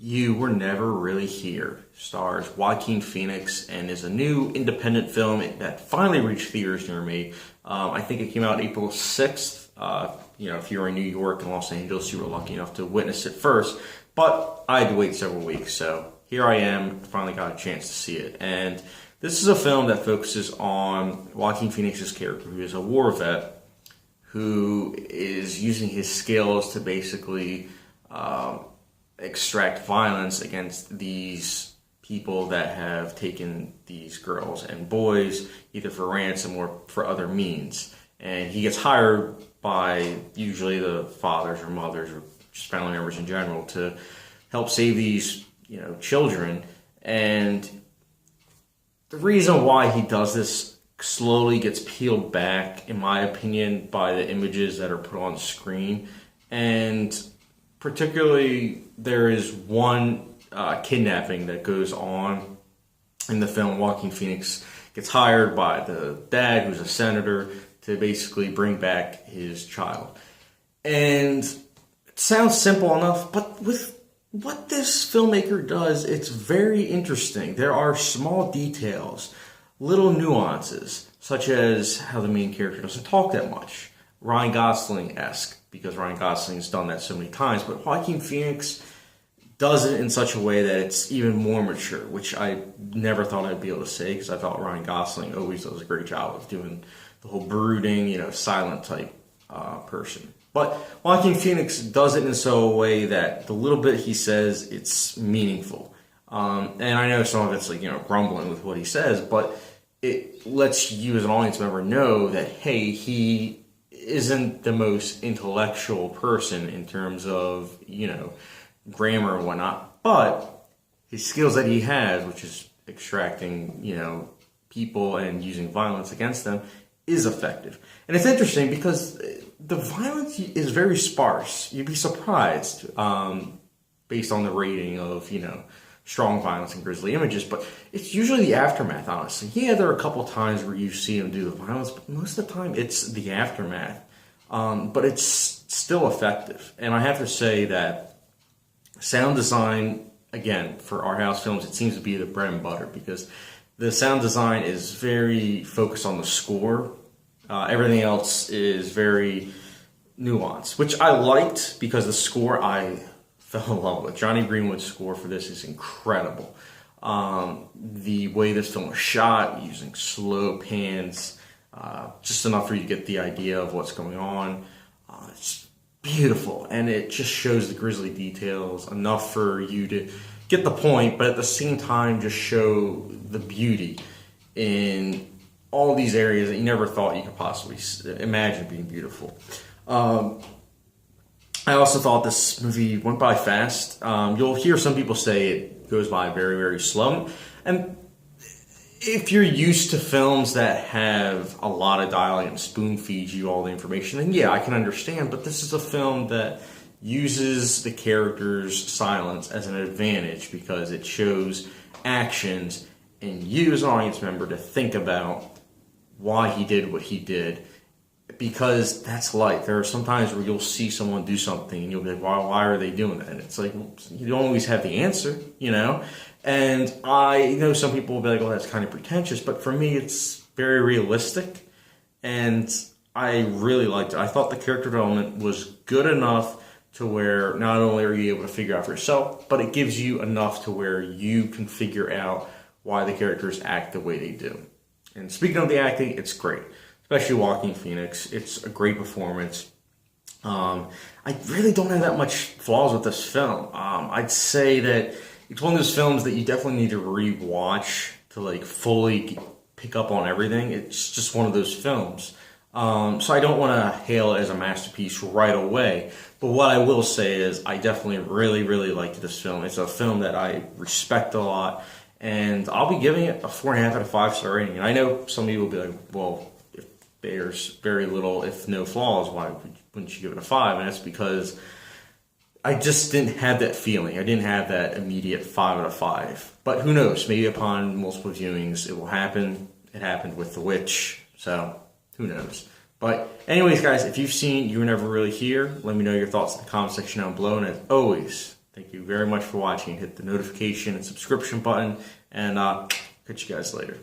You Were Never Really Here stars Joaquin Phoenix and is a new independent film that finally reached theaters near me. I think it came out April 6th. If you were in New York and Los Angeles, you were lucky enough to witness it first. But I had to wait several weeks, so here I am, finally got a chance to see it. And this is a film that focuses on Joaquin Phoenix's character, who is a war vet, who is using his skills to basically extract violence against these people that have taken these girls and boys, either for ransom or for other means. And he gets hired by usually the fathers or mothers or just family members in general to help save these, children. And the reason why he does this slowly gets peeled back, in my opinion, by the images that are put on screen. And particularly, there is one kidnapping that goes on in the film. Joaquin Phoenix gets hired by the dad, who's a senator, to basically bring back his child. And it sounds simple enough, but with what this filmmaker does, it's very interesting. There are small details, little nuances, such as how the main character doesn't talk that much. Ryan Gosling-esque, because Ryan Gosling's done that so many times, but Joaquin Phoenix does it in such a way that it's even more mature, which I never thought I'd be able to say, because I thought Ryan Gosling always does a great job of doing the whole brooding, silent type person. But Joaquin Phoenix does it in so a way that the little bit he says, it's meaningful. And I know some of it's grumbling with what he says, but it lets you as an audience member know that, hey, he isn't the most intellectual person in terms of, grammar and whatnot, but his skills that he has, which is extracting, people and using violence against them, is effective. And it's interesting because the violence is very sparse. You'd be surprised based on the rating of, strong violence and grisly images, but it's usually the aftermath, honestly. Yeah, there are a couple times where you see him do the violence, but most of the time it's the aftermath. But it's still effective. And I have to say that sound design, again, for art house films, it seems to be the bread and butter, because the sound design is very focused on the score. Everything else is very nuanced, which I liked, because the score I fell in love with. Johnny Greenwood's score for this is incredible. The way this film was shot, using slow pans, just enough for you to get the idea of what's going on. It's beautiful, and it just shows the grisly details enough for you to get the point, but at the same time just show the beauty in all these areas that you never thought you could possibly imagine being beautiful. I also thought this movie went by fast. You'll hear some people say it goes by very, very slow. And if you're used to films that have a lot of dialogue and spoon feed you all the information, then yeah, I can understand. But this is a film that uses the character's silence as an advantage, because it shows actions and you as an audience member to think about why he did what he did. Because that's life. There are some times where you'll see someone do something and you'll be like, why are they doing that? And it's like, well, you don't always have the answer, And I know some people will be like, well, that's kind of pretentious. But for me, it's very realistic. And I really liked it. I thought the character development was good enough to where not only are you able to figure out for yourself, but it gives you enough to where you can figure out why the characters act the way they do. And speaking of the acting, it's great. Especially Joaquin Phoenix. It's a great performance. I really don't have that much flaws with this film. I'd say that it's one of those films that you definitely need to rewatch to fully pick up on everything. It's just one of those films. So I don't want to hail it as a masterpiece right away. But what I will say is I definitely really, really liked this film. It's a film that I respect a lot. And I'll be giving it a 4.5 out of 5-star rating. And I know some people will be like, well, there's very little, if no flaws, why wouldn't you give it a 5? And that's because I just didn't have that feeling. I didn't have that immediate 5 out of 5. But who knows? Maybe upon multiple viewings, it will happen. It happened with The Witch, so who knows? But anyways, guys, if you've seen You Were Never Really Here, let me know your thoughts in the comment section down below. And as always, Thank you very much for watching. Hit the notification and subscription button, and catch you guys later.